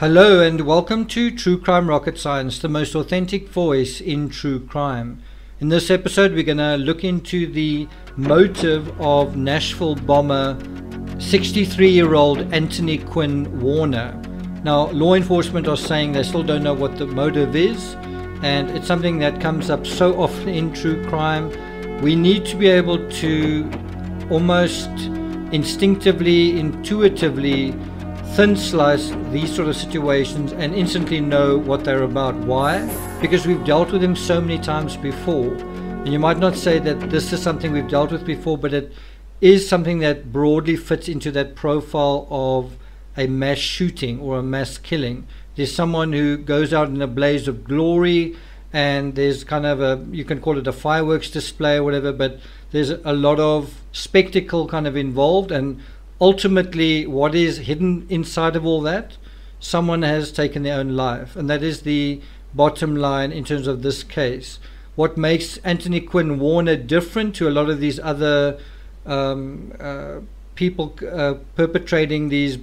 Hello and welcome to True Crime Rocket Science, the most authentic voice in true crime. In this episode we're going to look into the motive of Nashville bomber 63-year-old Anthony Quinn Warner. Now, law enforcement are saying they still don't know what the motive is, and it's something that comes up so often in true crime. We need to be able to almost instinctively, intuitively thin slice these sort of situations and instantly know what they're about. Why? Because we've dealt with them so many times before. And you might not say that this is something we've dealt with before, but it is something that broadly fits into that profile of a mass shooting or a mass killing. There's someone who goes out in a blaze of glory, and there's kind of a, you can call it a fireworks display or whatever, but there's a lot of spectacle kind of involved, and ultimately what is hidden inside of all that? Someone has taken their own life, and that is the bottom line in terms of this case. What makes Anthony Quinn Warner different to a lot of these other people perpetrating these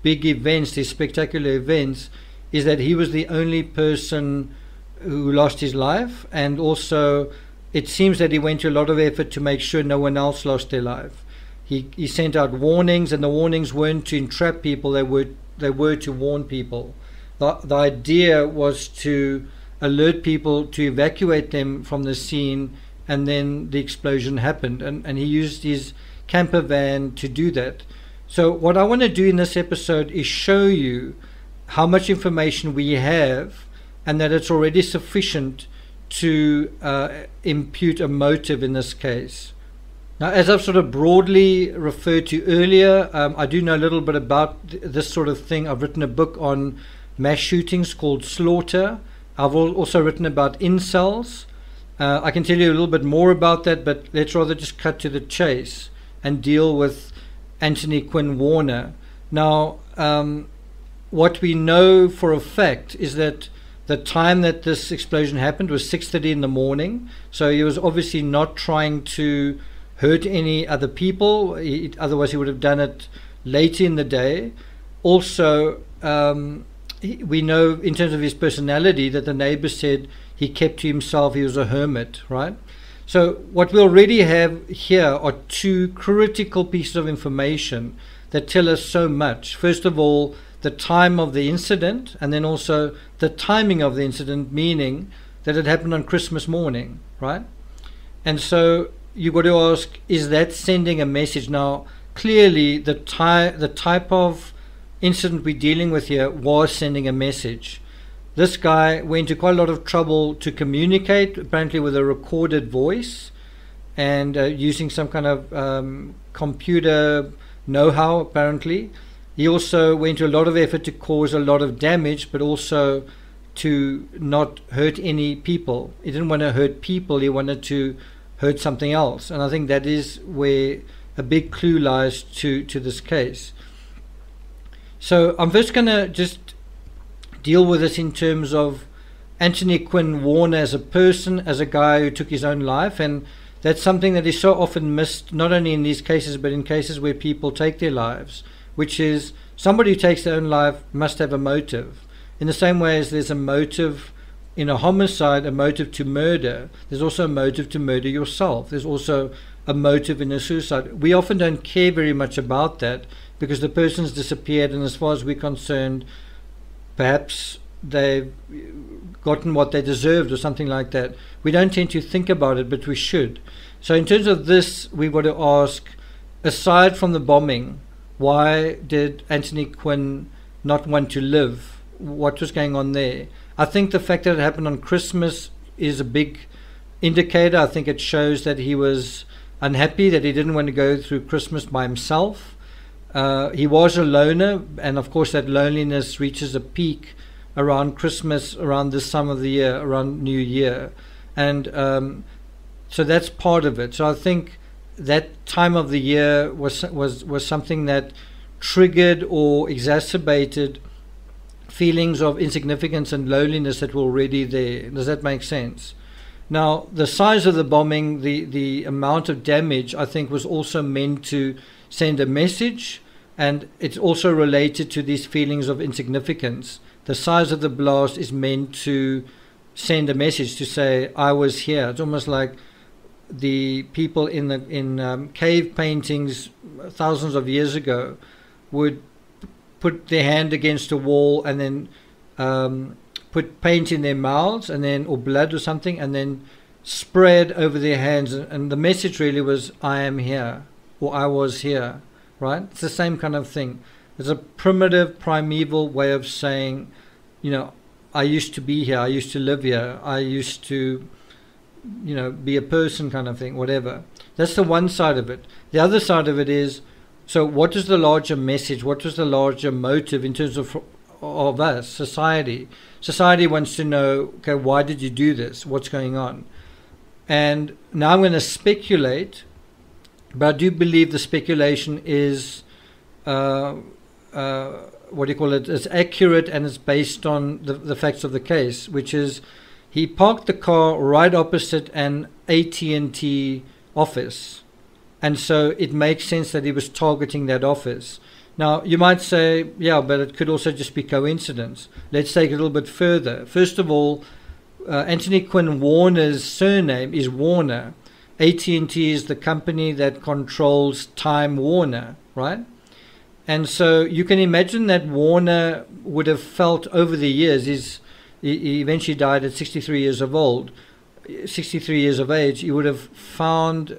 big events, these spectacular events, is that he was the only person who lost his life, and also it seems that he went to a lot of effort to make sure no one else lost their life. He sent out warnings, and the warnings weren't to entrap people, they were to warn people. The idea was to alert people, to evacuate them from the scene, and then the explosion happened, and he used his camper van to do that. So what I want to do in this episode is show you how much information we have, and that it's already sufficient to impute a motive in this case. Now, as I've sort of broadly referred to earlier, I do know a little bit about this sort of thing. I've written a book on mass shootings called Slaughter. I've also written about incels. I can tell you a little bit more about that, but let's rather just cut to the chase and deal with Anthony Quinn Warner. Now, what we know for a fact is that the time that this explosion happened was 6:30 in the morning. So he was obviously not trying to hurt any other people, otherwise he would have done it later in the day. Also, we know in terms of his personality that the neighbors said he kept to himself, he was a hermit, right? So what we already have here are two critical pieces of information that tell us so much. First of all, the time of the incident, and then also the timing of the incident, meaning that it happened on Christmas morning, right? And so you've got to ask, is that sending a message? Now, clearly the type of incident we're dealing with here was sending a message. This guy went to quite a lot of trouble to communicate, apparently with a recorded voice, and using some kind of computer know-how, apparently. He also went to a lot of effort to cause a lot of damage, but also to not hurt any people. He didn't want to hurt people, he wanted to hurt something else, and I think that is where a big clue lies to this case. So I'm first going to just deal with this in terms of Anthony Quinn Warner as a person, as a guy who took his own life, and that's something that is so often missed, not only in these cases but in cases where people take their lives, which is somebody who takes their own life must have a motive. In the same way as there's a motive in a homicide, a motive to murder, there's also a motive to murder yourself. There's also a motive in a suicide. We often don't care very much about that because the person's disappeared, and as far as we're concerned, perhaps they've gotten what they deserved or something like that. We don't tend to think about it, but we should. So in terms of this, we've got to ask, aside from the bombing, why did Anthony Quinn not want to live? What was going on there? I think the fact that it happened on Christmas is a big indicator. I think it shows that he was unhappy, that he didn't want to go through Christmas by himself. He was a loner, and of course that loneliness reaches a peak around Christmas, around this time of the year, around New Year. And so that's part of it. So I think that time of the year was something that triggered or exacerbated feelings of insignificance and loneliness that were already there. Does that make sense? Now, the size of the bombing, the amount of damage, I think was also meant to send a message, And it's also related to these feelings of insignificance. The size of the blast is meant to send a message to say, I was here. It's almost like the people in cave paintings thousands of years ago would put their hand against a wall and then put paint in their mouths, and then, or blood or something, and then spread over their hands. And the message really was, I am here, or I was here, right? It's the same kind of thing. It's a primitive, primeval way of saying, I used to be here, I used to live here, I used to, be a person, kind of thing, whatever. That's the one side of it. The other side of it is, so what is the larger message? What was the larger motive in terms of us, society? Society wants to know, okay, why did you do this? What's going on? And now I'm going to speculate, but I do believe the speculation is, it's accurate, and it's based on the facts of the case, which is he parked the car right opposite an AT&T office. And so it makes sense that he was targeting that office. Now, you might say, yeah, but it could also just be coincidence. Let's take it a little bit further. First of all, Anthony Quinn Warner's surname is Warner. AT&T is the company that controls Time Warner, right? And so you can imagine that Warner would have felt over the years, he eventually died at 63 years of age, he would have found,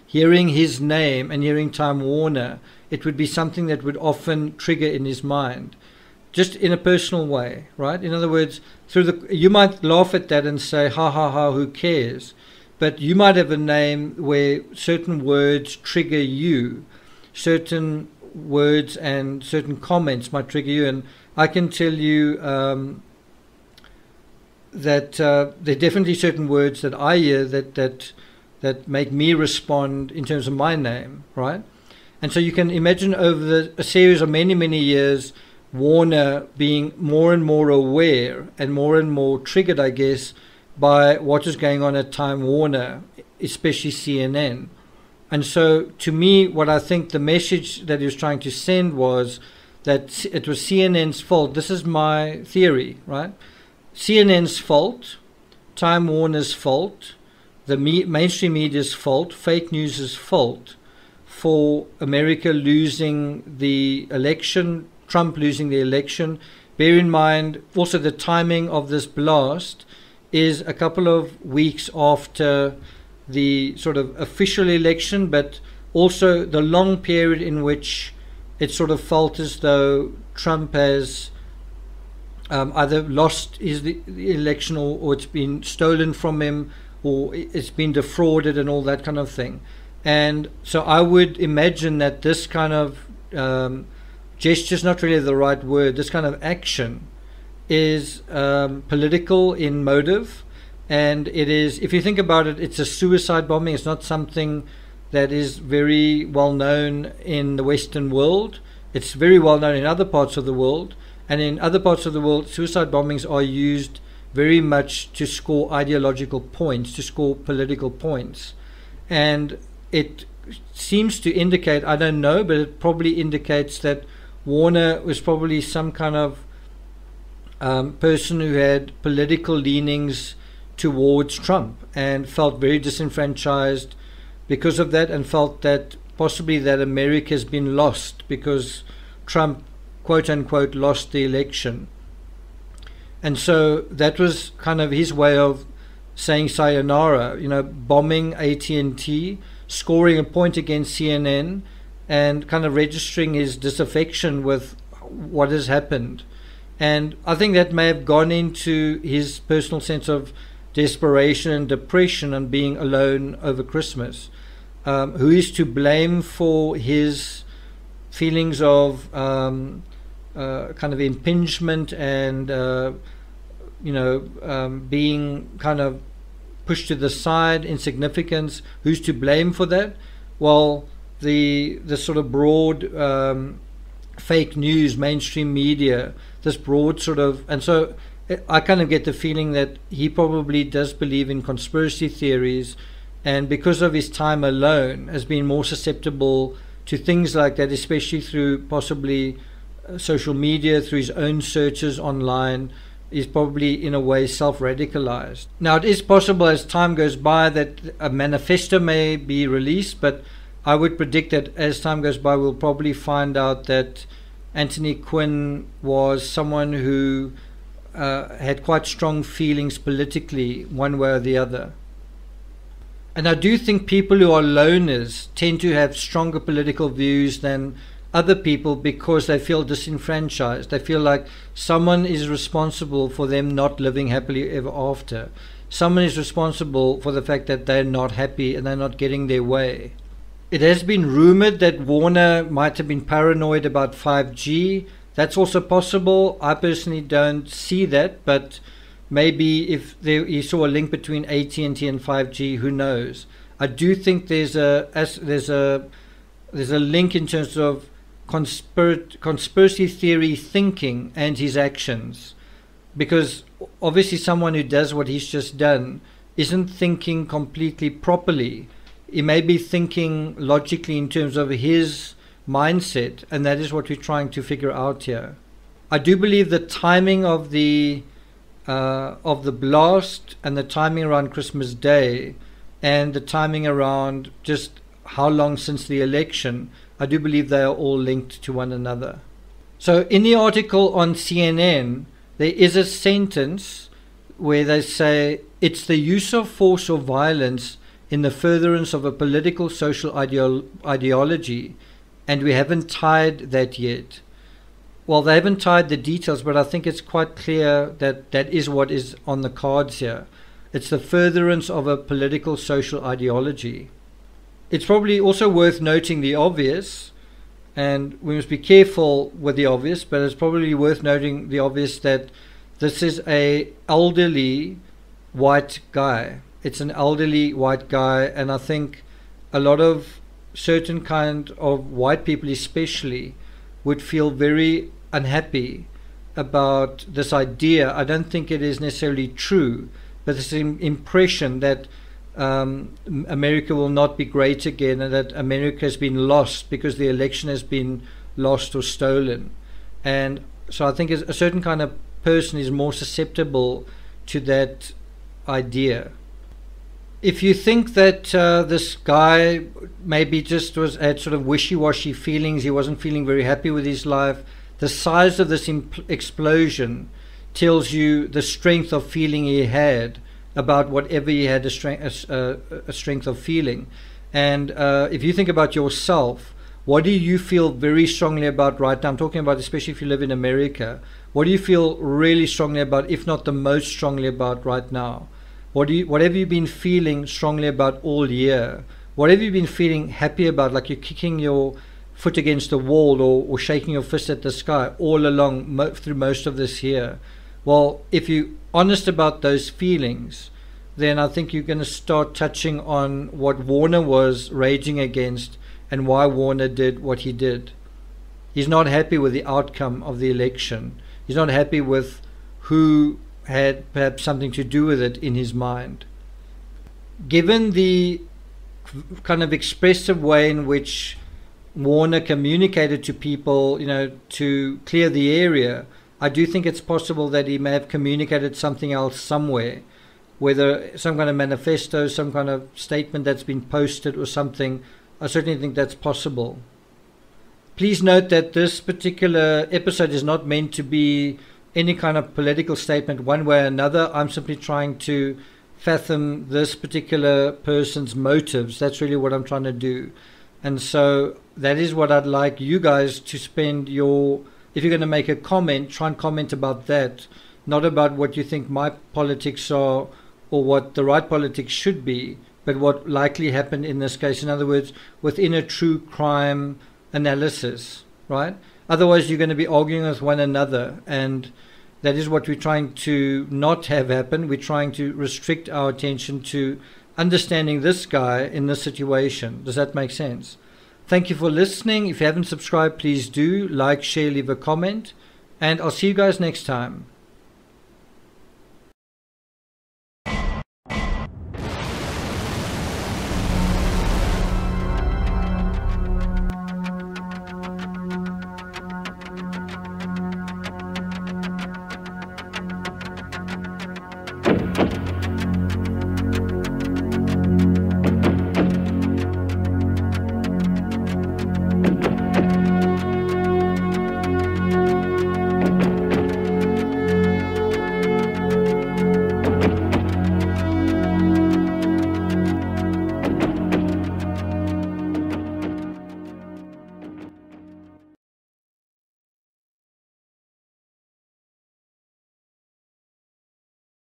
hearing his name and hearing Time Warner, it would be something that would often trigger in his mind, just in a personal way, right? In other words, you might laugh at that and say, ha, ha, ha, who cares? But you might have a name where certain words trigger you, certain words and certain comments might trigger you. And I can tell you that there are definitely certain words that I hear that make me respond in terms of my name, right? And so you can imagine over a series of many, many years, Warner being more and more aware and more triggered, I guess, by what is going on at Time Warner, especially CNN. And so to me, what I think the message that he was trying to send was that it was CNN's fault. This is my theory, right? CNN's fault, Time Warner's fault, the mainstream media's fault, fake news's fault for America losing the election, Trump losing the election. Bear in mind also the timing of this blast is a couple of weeks after the sort of official election, but also the long period in which it sort of felt as though Trump has either lost the election or it's been stolen from him or it's been defrauded and all that kind of thing. And so I would imagine that this kind of gesture is not really the right word. This kind of action is political in motive, and it is, if you think about it, it's a suicide bombing. It's not something that is very well known in the Western world. It's very well known in other parts of the world, and in other parts of the world, suicide bombings are used very much to score ideological points, to score political points. And it seems to indicate, I don't know, but it probably indicates that Warner was probably some kind of person who had political leanings towards Trump and felt very disenfranchised because of that, and felt that possibly that America has been lost because Trump, quote unquote, lost the election. And so that was kind of his way of saying sayonara, bombing AT&T, scoring a point against CNN, and kind of registering his disaffection with what has happened. And I think that may have gone into his personal sense of desperation and depression and being alone over Christmas. Who is to blame for his feelings of kind of impingement and being kind of pushed to the side, insignificance? Who's to blame for that? Well, the sort of broad fake news, mainstream media, this broad sort of, and so I kind of get the feeling that he probably does believe in conspiracy theories, and because of his time alone has been more susceptible to things like that, especially through possibly social media, through his own searches online, is probably in a way self-radicalized. Now, it is possible as time goes by that a manifesto may be released, but I would predict that as time goes by, we'll probably find out that Anthony Quinn was someone who had quite strong feelings politically, one way or the other. And I do think people who are loners tend to have stronger political views than other people because they feel disenfranchised. They feel like someone is responsible for them not living happily ever after. Someone is responsible for the fact that they're not happy and they're not getting their way. It has been rumored that Warner might have been paranoid about 5G. That's also possible. I personally don't see that, but maybe if he saw a link between AT&T and 5G, who knows? I do think there's a link in terms of conspiracy theory thinking and his actions, because obviously someone who does what he's just done isn't thinking completely properly. He may be thinking logically in terms of his mindset, and that is what we're trying to figure out here. I do believe the timing of the blast and the timing around Christmas Day and the timing around just how long since the election, I do believe they are all linked to one another. So in the article on CNN, there is a sentence where they say it's the use of force or violence in the furtherance of a political social ideology, and we haven't tied that yet. Well, they haven't tied the details, but I think it's quite clear that that is what is on the cards here. It's the furtherance of a political social ideology. It's probably also worth noting the obvious, and we must be careful with the obvious, but it's probably worth noting the obvious that this is an elderly white guy. It's an elderly white guy, and I think a lot of certain kind of white people especially would feel very unhappy about this idea. I don't think it is necessarily true, but this impression that America will not be great again and that America has been lost because the election has been lost or stolen. And so I think a certain kind of person is more susceptible to that idea. If you think that this guy maybe just had sort of wishy-washy feelings, he wasn't feeling very happy with his life, the size of this explosion tells you the strength of feeling he had about whatever he had a strength of feeling. And if you think about yourself, what do you feel very strongly about right now? I'm talking about especially if you live in America. What do you feel really strongly about, if not the most strongly about right now? What have you been feeling strongly about all year? What have you been feeling happy about, like you're kicking your foot against the wall or shaking your fist at the sky all along through most of this year? Well, if you're honest about those feelings, then I think you're going to start touching on what Warner was raging against and why Warner did what he did. He's not happy with the outcome of the election. He's not happy with who had perhaps something to do with it in his mind. Given the kind of expressive way in which Warner communicated to people, to clear the area, I do think it's possible that he may have communicated something else somewhere, whether some kind of manifesto, some kind of statement that's been posted or something. I certainly think that's possible. Please note that this particular episode is not meant to be any kind of political statement one way or another. I'm simply trying to fathom this particular person's motives. That's really what I'm trying to do. And so that is what I'd like you guys to spend your, if you're going to make a comment, try and comment about that, not about what you think my politics are or what the right politics should be, but what likely happened in this case. In other words, within a true crime analysis, right? Otherwise, you're going to be arguing with one another, and that is what we're trying to not have happen. We're trying to restrict our attention to understanding this guy in this situation. Does that make sense? Thank you for listening. If you haven't subscribed, please do like, share, leave a comment, and I'll see you guys next time.